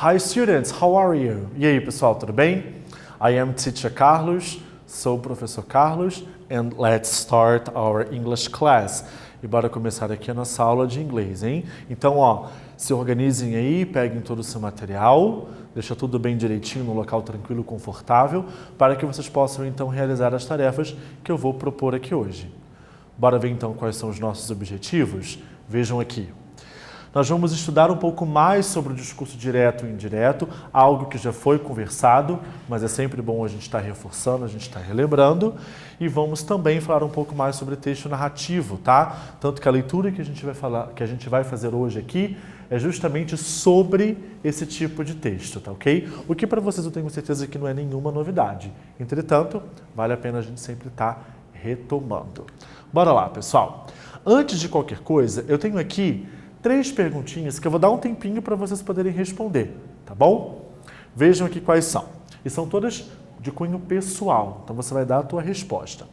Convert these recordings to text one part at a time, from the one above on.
Hi students, how are you? E aí pessoal, tudo bem? I am Teacher Carlos, sou o professor Carlos, and let's start our English class. E bora começar aqui a nossa aula de inglês, hein? Então, ó, se organizem aí, peguem todo o seu material, deixa tudo bem direitinho no local tranquilo e confortável, para que vocês possam então realizar as tarefas que eu vou propor aqui hoje. Bora ver então quais são os nossos objetivos? Vejam aqui. Nós vamos estudar um pouco mais sobre o discurso direto e indireto, algo que já foi conversado, mas é sempre bom a gente estar reforçando, a gente estar relembrando. E vamos também falar um pouco mais sobre texto narrativo, tá? Tanto que a leitura que a gente vai fazer hoje aqui é justamente sobre esse tipo de texto, tá ok? O que para vocês eu tenho certeza que não é nenhuma novidade. Entretanto, vale a pena a gente sempre estar retomando. Bora lá, pessoal. Antes de qualquer coisa, eu tenho aqui 3 perguntinhas que eu vou dar um tempinho para vocês poderem responder, tá bom? Vejam aqui quais são. E são todas de cunho pessoal, então você vai dar a tua resposta.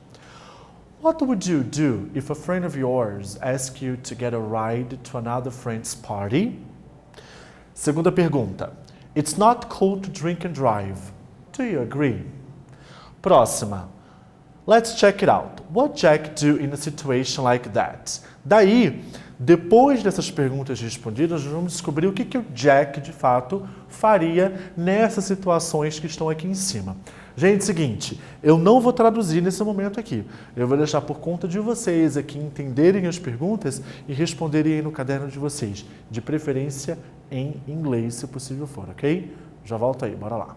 What would you do if a friend of yours asked you to get a ride to another friend's party? Segunda pergunta. It's not cool to drink and drive. Do you agree? Próxima. Let's check it out. What Jack do in a situation like that? Daí, depois dessas perguntas respondidas, nós vamos descobrir o que o Jack, de fato, faria nessas situações que estão aqui em cima. Gente, seguinte, eu não vou traduzir nesse momento aqui. Eu vou deixar por conta de vocês aqui entenderem as perguntas e responderem aí no caderno de vocês. De preferência em inglês, se possível for, ok? Já volto aí, bora lá.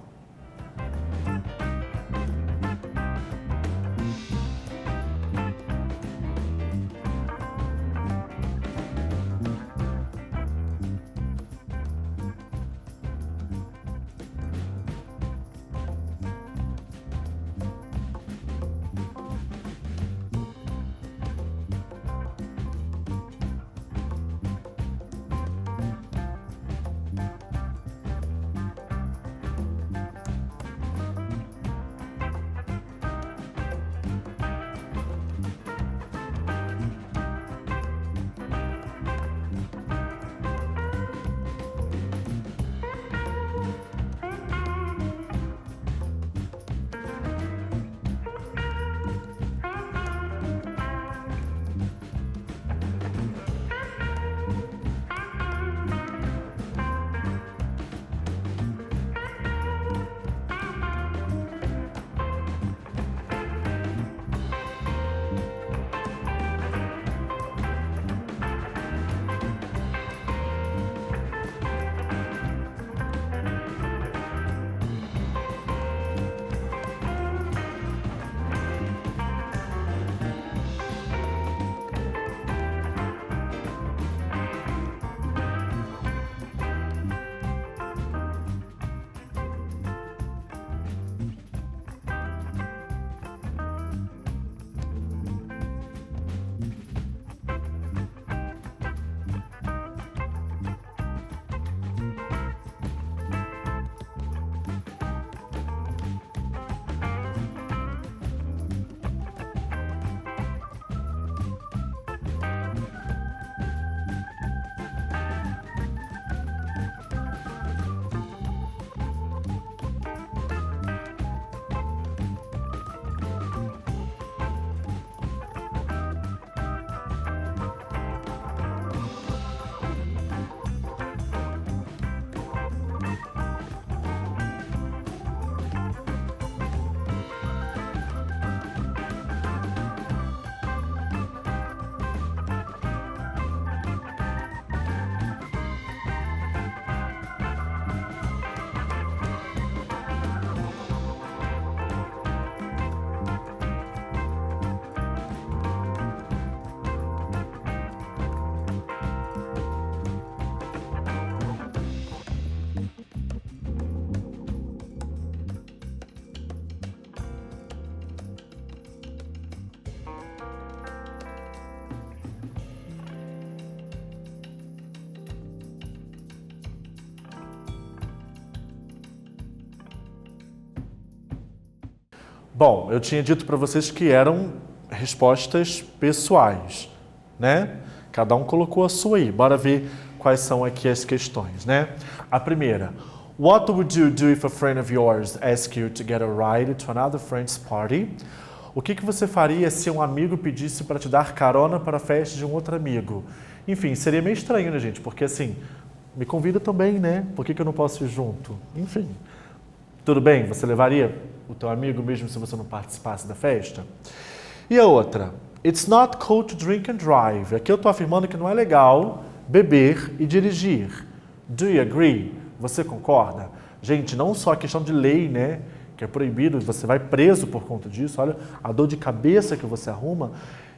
Bom, eu tinha dito para vocês que eram respostas pessoais, né? Cada um colocou a sua aí. Bora ver quais são aqui as questões, né? A primeira. What would you do if a friend of yours asked you to get a ride to another friend's party? O que você faria se um amigo pedisse para te dar carona para a festa de um outro amigo? Enfim, seria meio estranho, né, gente? Porque assim, me convida também, né? Por que eu não posso ir junto? Enfim, tudo bem? Você levaria o teu amigo mesmo se você não participasse da festa? E a outra? It's not cool to drink and drive. Aqui eu estou afirmando que não é legal beber e dirigir. Do you agree? Você concorda? Gente, não só a questão de lei, né? Que é proibido, você vai preso por conta disso. Olha a dor de cabeça que você arruma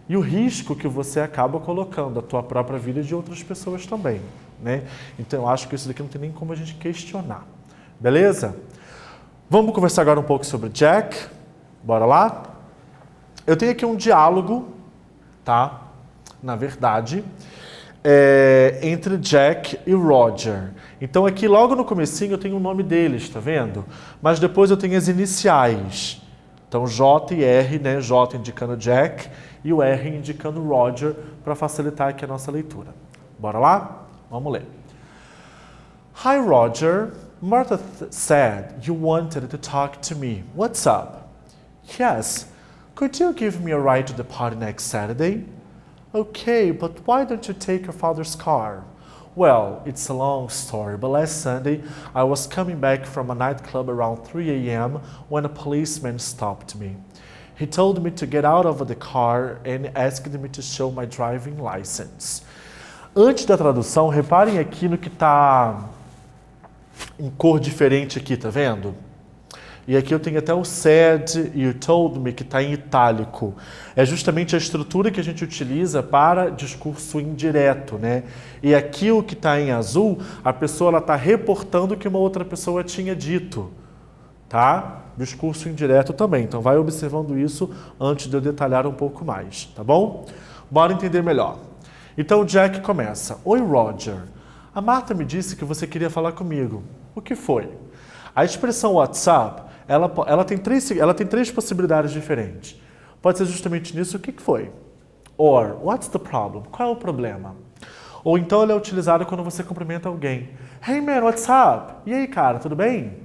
e o risco que você acaba colocando a tua própria vida e de outras pessoas também, né? Então eu acho que isso daqui não tem nem como a gente questionar. Beleza? Vamos conversar agora um pouco sobre Jack. Bora lá? Eu tenho aqui um diálogo, tá? Na verdade, entre Jack e Roger. Então aqui logo no comecinho eu tenho o nome deles, tá vendo? Mas depois eu tenho as iniciais. Então J e R, né? J indicando Jack e o R indicando Roger para facilitar aqui a nossa leitura. Bora lá? Vamos ler. Hi Roger, Martha said you wanted to talk to me. What's up? Yes. Could you give me a ride to the party next Saturday? Okay, but why don't you take your father's car? Well, it's a long story, but last Sunday I was coming back from a nightclub around 3 a.m. when a policeman stopped me. He told me to get out of the car and asked me to show my driving license. Antes da tradução, reparem aqui no que está em cor diferente aqui, tá vendo? E aqui eu tenho até o said e o told me que está em itálico. É justamente a estrutura que a gente utiliza para discurso indireto, né? E aqui o que está em azul, a pessoa está reportando o que uma outra pessoa tinha dito, tá? Discurso indireto também. Então vai observando isso antes de eu detalhar um pouco mais, tá bom? Bora entender melhor. Então o Jack começa. Oi, Roger. A Marta me disse que você queria falar comigo. O que foi? A expressão WhatsApp ela tem três possibilidades diferentes. Pode ser justamente nisso, o que foi? Or, what's the problem? Qual é o problema? Ou então ele é utilizado quando você cumprimenta alguém. Hey man, what's up? E aí, cara, tudo bem?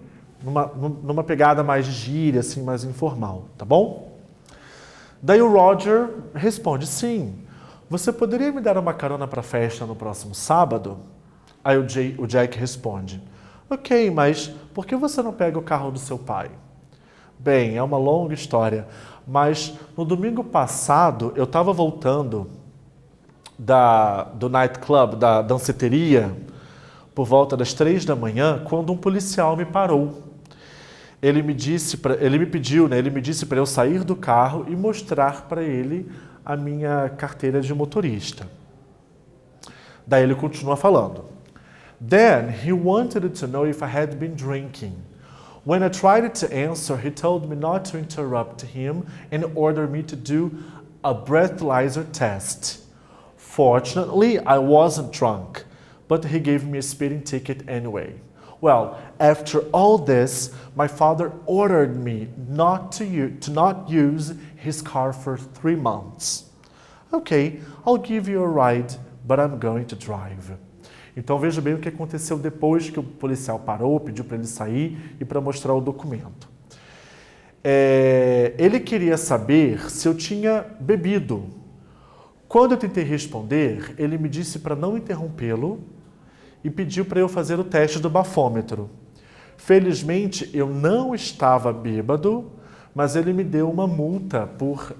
Numa pegada mais de gíria, assim, mais informal, tá bom? Daí o Roger responde, sim. Você poderia me dar uma carona para a festa no próximo sábado? Aí o Jack responde, ok, mas por que você não pega o carro do seu pai? Bem, é uma longa história, mas no domingo passado eu estava voltando do nightclub, da danceteria, por volta das 3 da manhã, quando um policial me parou. Ele me disse para eu sair do carro e mostrar para ele a minha carteira de motorista. Daí ele continua falando. Then he wanted to know if I had been drinking. When I tried to answer, he told me not to interrupt him and ordered me to do a breathalyzer test. Fortunately, I wasn't drunk, but he gave me a speeding ticket anyway. Well, after all this, my father ordered me to not use his car for 3 months. Okay, I'll give you a ride, but I'm going to drive. Então veja bem o que aconteceu depois que o policial parou, pediu para ele sair e para mostrar o documento. Ele queria saber se eu tinha bebido. Quando eu tentei responder, ele me disse para não interrompê-lo e pediu para eu fazer o teste do bafômetro. Felizmente, eu não estava bêbado, mas ele me deu uma multa por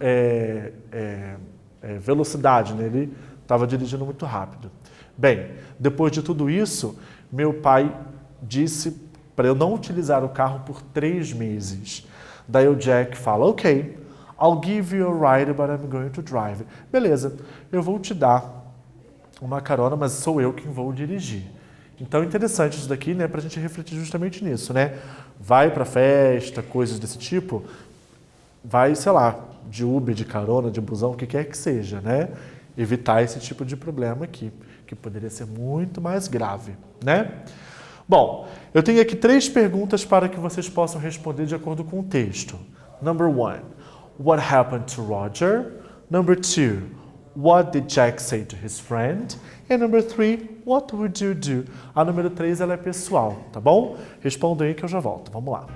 velocidade, né? Ele estava dirigindo muito rápido. Bem, depois de tudo isso, meu pai disse para eu não utilizar o carro por 3 meses. Daí o Jack fala, ok, I'll give you a ride, but I'm going to drive. Beleza, eu vou te dar uma carona, mas sou eu quem vou dirigir. Então é interessante isso daqui, né, para a gente refletir justamente nisso, né? Vai para festa, coisas desse tipo, vai, sei lá, de Uber, de carona, de busão, o que quer que seja, né? Evitar esse tipo de problema aqui, que poderia ser muito mais grave, né? Bom, eu tenho aqui 3 perguntas para que vocês possam responder de acordo com o texto. Number 1, what happened to Roger? Number 2, what did Jack say to his friend? And number 3, what would you do? A número 3 ela é pessoal, tá bom? Respondam aí que eu já volto. Vamos lá.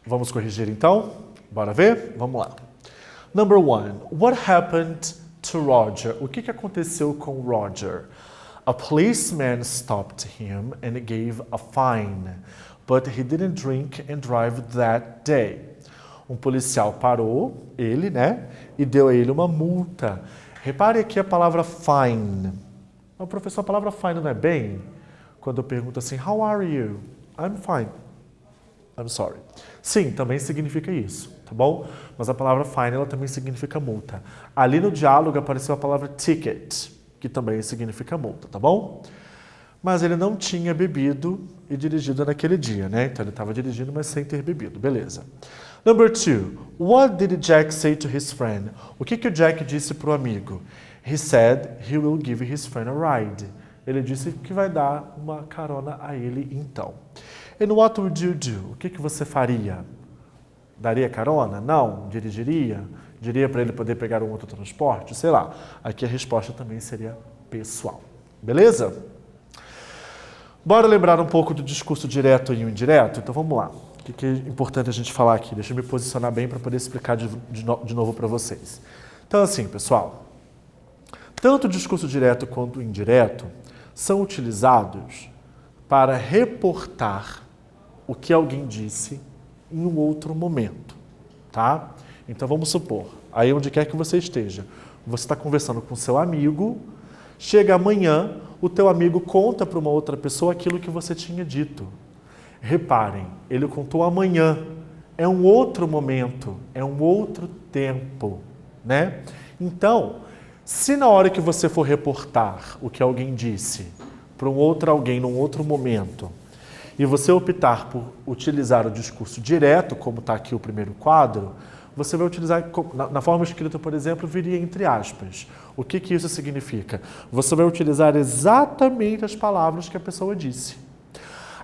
Vamos corrigir então? Bora ver? Vamos lá. Number 1. What happened to Roger? O que aconteceu com Roger? A policeman stopped him and gave a fine, but he didn't drink and drive that day. Um policial parou ele, né, e deu a ele uma multa. Repare aqui a palavra fine. Mas, professor, a palavra fine não é bem? Quando eu pergunto assim, how are you? I'm fine. I'm sorry. Sim, também significa isso, tá bom? Mas a palavra fine, ela também significa multa. Ali no diálogo apareceu a palavra ticket, que também significa multa, tá bom? Mas ele não tinha bebido e dirigido naquele dia, né? Então ele estava dirigindo, mas sem ter bebido, beleza. Number 2. What did Jack say to his friend? O que o Jack disse para o amigo? He said he will give his friend a ride. Ele disse que vai dar uma carona a ele então. And what would you do? O que você faria? Daria carona? Não? Dirigiria? Diria para ele poder pegar um outro transporte? Sei lá. Aqui a resposta também seria pessoal. Beleza? Bora lembrar um pouco do discurso direto e o indireto? Então vamos lá. O que é importante a gente falar aqui? Deixa eu me posicionar bem para poder explicar de novo para vocês. Então assim, pessoal, tanto o discurso direto quanto o indireto são utilizados para reportar o que alguém disse em um outro momento, tá? Então vamos supor, aí onde quer que você esteja, você está conversando com seu amigo, chega amanhã, o teu amigo conta para uma outra pessoa aquilo que você tinha dito. Reparem, ele contou amanhã, é um outro momento, é um outro tempo, né? Então, se na hora que você for reportar o que alguém disse para um outro alguém num outro momento, e você optar por utilizar o discurso direto, como está aqui o primeiro quadro, você vai utilizar, na forma escrita, por exemplo, viria entre aspas. O que isso significa? Você vai utilizar exatamente as palavras que a pessoa disse.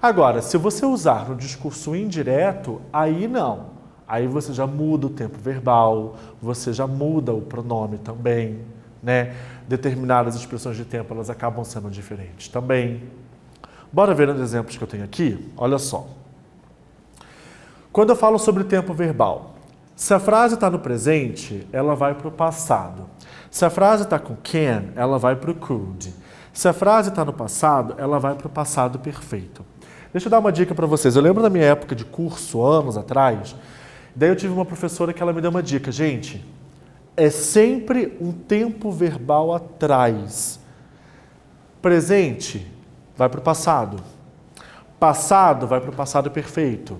Agora, se você usar no discurso indireto, aí não. Aí você já muda o tempo verbal, você já muda o pronome também, né? Determinadas expressões de tempo, elas acabam sendo diferentes também. Bora ver os exemplos que eu tenho aqui? Olha só. Quando eu falo sobre tempo verbal, se a frase está no presente, ela vai para o passado. Se a frase está com can, ela vai para o could. Se a frase está no passado, ela vai para o passado perfeito. Deixa eu dar uma dica para vocês. Eu lembro da minha época de curso, anos atrás, daí eu tive uma professora que ela me deu uma dica. Gente, é sempre um tempo verbal atrás. Presente vai para o passado. Passado vai para o passado perfeito.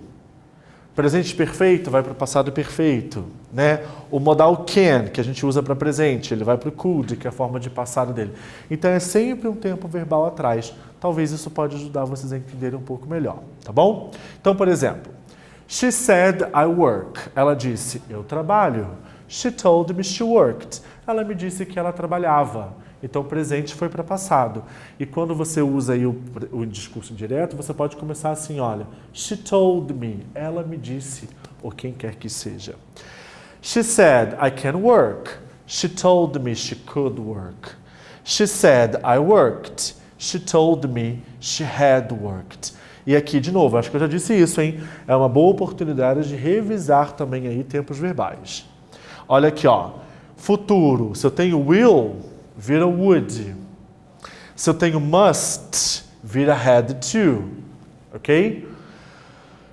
Presente perfeito vai para o passado perfeito, né? O modal can, que a gente usa para presente, ele vai para o could, que é a forma de passado dele. Então é sempre um tempo verbal atrás. Talvez isso pode ajudar vocês a entenderem um pouco melhor, tá bom? Então, por exemplo, she said I work. Ela disse, eu trabalho. She told me she worked. Ela me disse que ela trabalhava. Então, o presente foi para passado. E quando você usa aí o discurso direto, você pode começar assim, olha. She told me. Ela me disse. Ou quem quer que seja. She said, I can work. She told me she could work. She said, I worked. She told me she had worked. E aqui, de novo, acho que eu já disse isso, hein? É uma boa oportunidade de revisar também aí tempos verbais. Olha aqui, ó. Futuro. Se eu tenho will, vira would. Se eu tenho must, vira had to. Ok?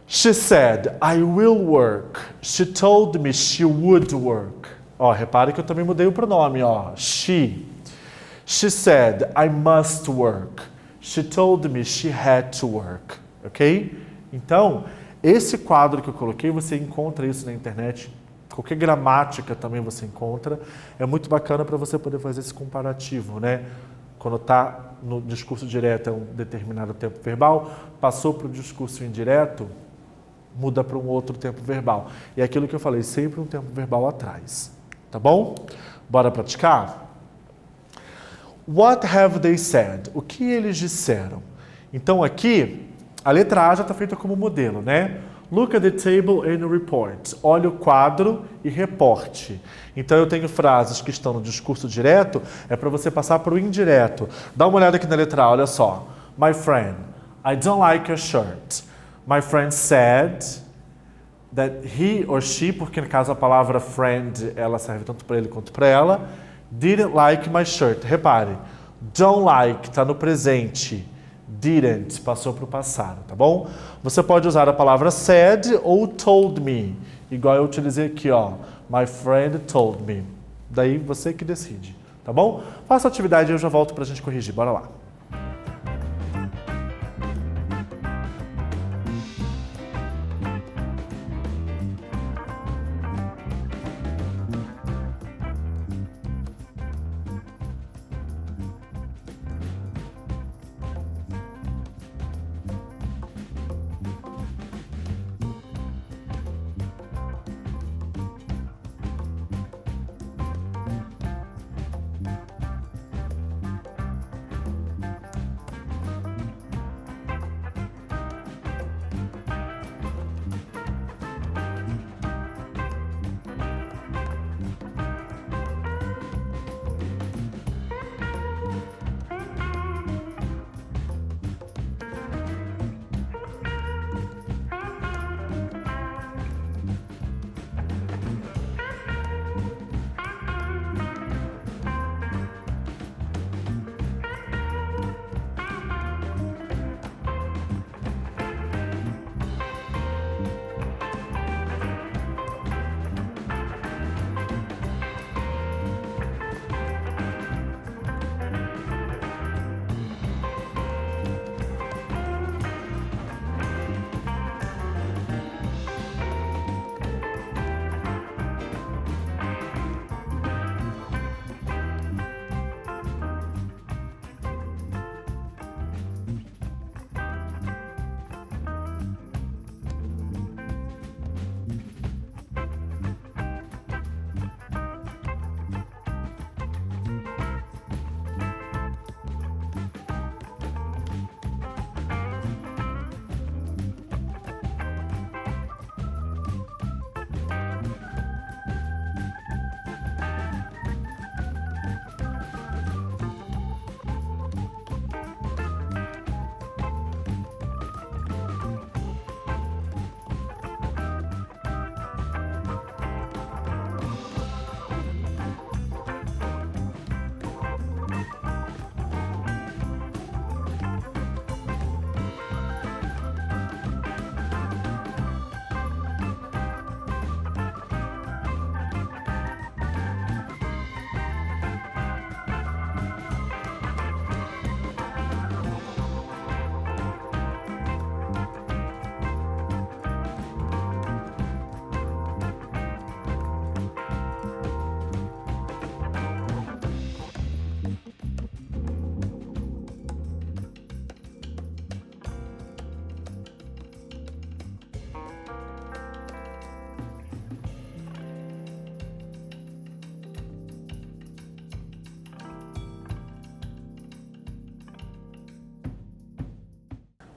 She said, I will work. She told me she would work. Ó, repare que eu também mudei o pronome, ó. She. She said, I must work. She told me she had to work. Ok? Então, esse quadro que eu coloquei, você encontra isso na internet. Qualquer gramática também você encontra. É muito bacana para você poder fazer esse comparativo, né? Quando está no discurso direto é um determinado tempo verbal, passou para o discurso indireto, muda para um outro tempo verbal. E é aquilo que eu falei, sempre um tempo verbal atrás. Tá bom? Bora praticar? What have they said? O que eles disseram? Então aqui, a letra A já está feita como modelo, né? Look at the table and report. Olha o quadro e reporte. Então eu tenho frases que estão no discurso direto, é para você passar para o indireto. Dá uma olhada aqui na letra A, olha só. My friend, I don't like your shirt. My friend said that he or she, porque no caso a palavra friend, ela serve tanto para ele quanto para ela, didn't like my shirt. Repare, don't like está no presente. Didn't passou para o passado, tá bom? Você pode usar a palavra said ou told me, igual eu utilizei aqui, ó. My friend told me. Daí você que decide, tá bom? Faça a atividade e eu já volto para a gente corrigir. Bora lá.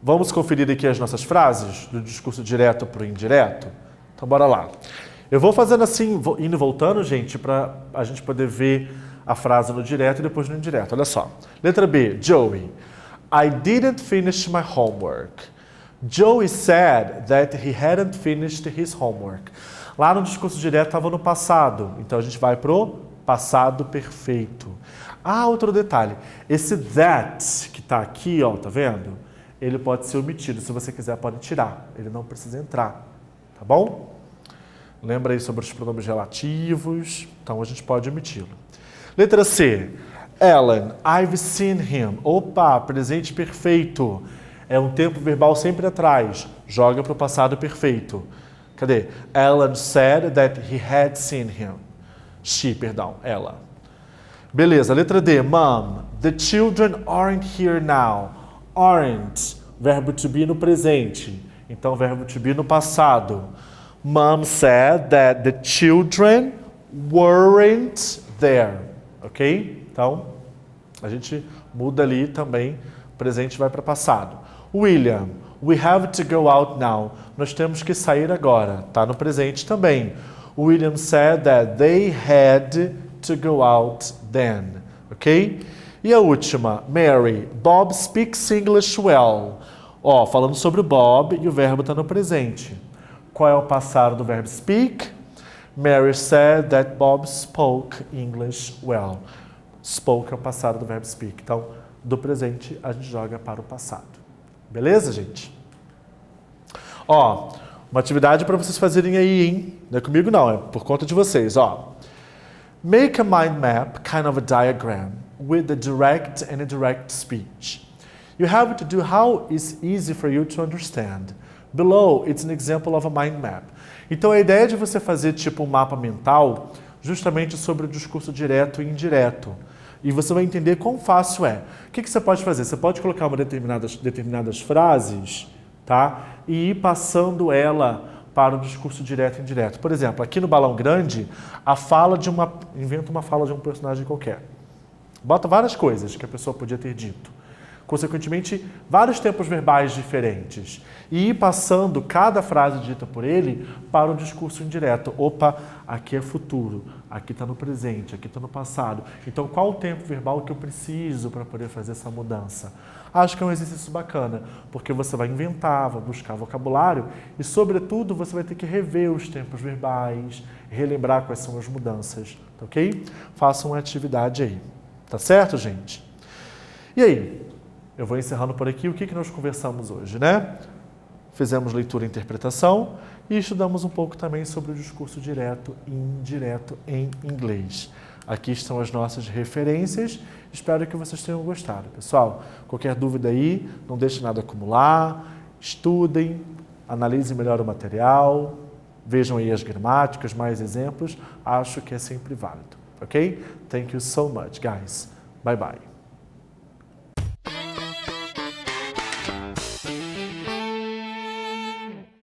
Vamos conferir aqui as nossas frases do discurso direto para o indireto? Então, bora lá. Eu vou fazendo assim, indo e voltando, gente, para a gente poder ver a frase no direto e depois no indireto. Olha só. Letra B, Joey. I didn't finish my homework. Joey said that he hadn't finished his homework. Lá no discurso direto estava no passado, então a gente vai pro passado perfeito. Ah, outro detalhe. Esse that que está aqui, ó, tá vendo? Ele pode ser omitido. Se você quiser, pode tirar. Ele não precisa entrar. Tá bom? Lembra aí sobre os pronomes relativos. Então, a gente pode omiti-lo. Letra C. Ellen, I've seen him. Opa, presente perfeito. É um tempo verbal sempre atrás. Joga para o passado perfeito. Cadê? Ellen said that he had seen him. Ela. Beleza, letra D. Mom, the children aren't here now. Aren't, verbo to be no presente. Então, verbo to be no passado. Mom said that the children weren't there. Ok? Então, a gente muda ali também. Presente vai para passado. William, we have to go out now. Nós temos que sair agora. Tá no presente também. William said that they had to go out then. Ok? E a última, Mary, Bob speaks English well. Ó, falando sobre o Bob e o verbo está no presente. Qual é o passado do verbo speak? Mary said that Bob spoke English well. Spoke é o passado do verbo speak. Então, do presente a gente joga para o passado. Beleza, gente? Ó, uma atividade para vocês fazerem aí, hein? Não é comigo não, é por conta de vocês, ó. Make a mind map, kind of a diagram, with the direct and indirect speech. You have to do how is easy for you to understand. Below, it's an example of a mind map. Então, a ideia de você fazer tipo um mapa mental, justamente sobre o discurso direto e indireto. E você vai entender quão fácil é. O que você pode fazer? Você pode colocar uma determinadas frases, tá? E ir passando ela para o discurso direto e indireto. Por exemplo, aqui no Balão Grande, inventa uma fala de um personagem qualquer. Bota várias coisas que a pessoa podia ter dito. Consequentemente, vários tempos verbais diferentes. E ir passando cada frase dita por ele para o discurso indireto. Opa, aqui é futuro, aqui está no presente, aqui está no passado. Então, qual o tempo verbal que eu preciso para poder fazer essa mudança? Acho que é um exercício bacana, porque você vai inventar, vai buscar vocabulário e, sobretudo, você vai ter que rever os tempos verbais, relembrar quais são as mudanças, tá ok? Façam uma atividade aí. Tá certo, gente? E aí? Eu vou encerrando por aqui o que nós conversamos hoje, né? Fizemos leitura e interpretação e estudamos um pouco também sobre o discurso direto e indireto em inglês. Aqui estão as nossas referências. Espero que vocês tenham gostado. Pessoal, qualquer dúvida aí, não deixe nada acumular. Estudem, analisem melhor o material, vejam aí as gramáticas, mais exemplos. Acho que é sempre válido. Ok? Thank you so much, guys. Bye, bye.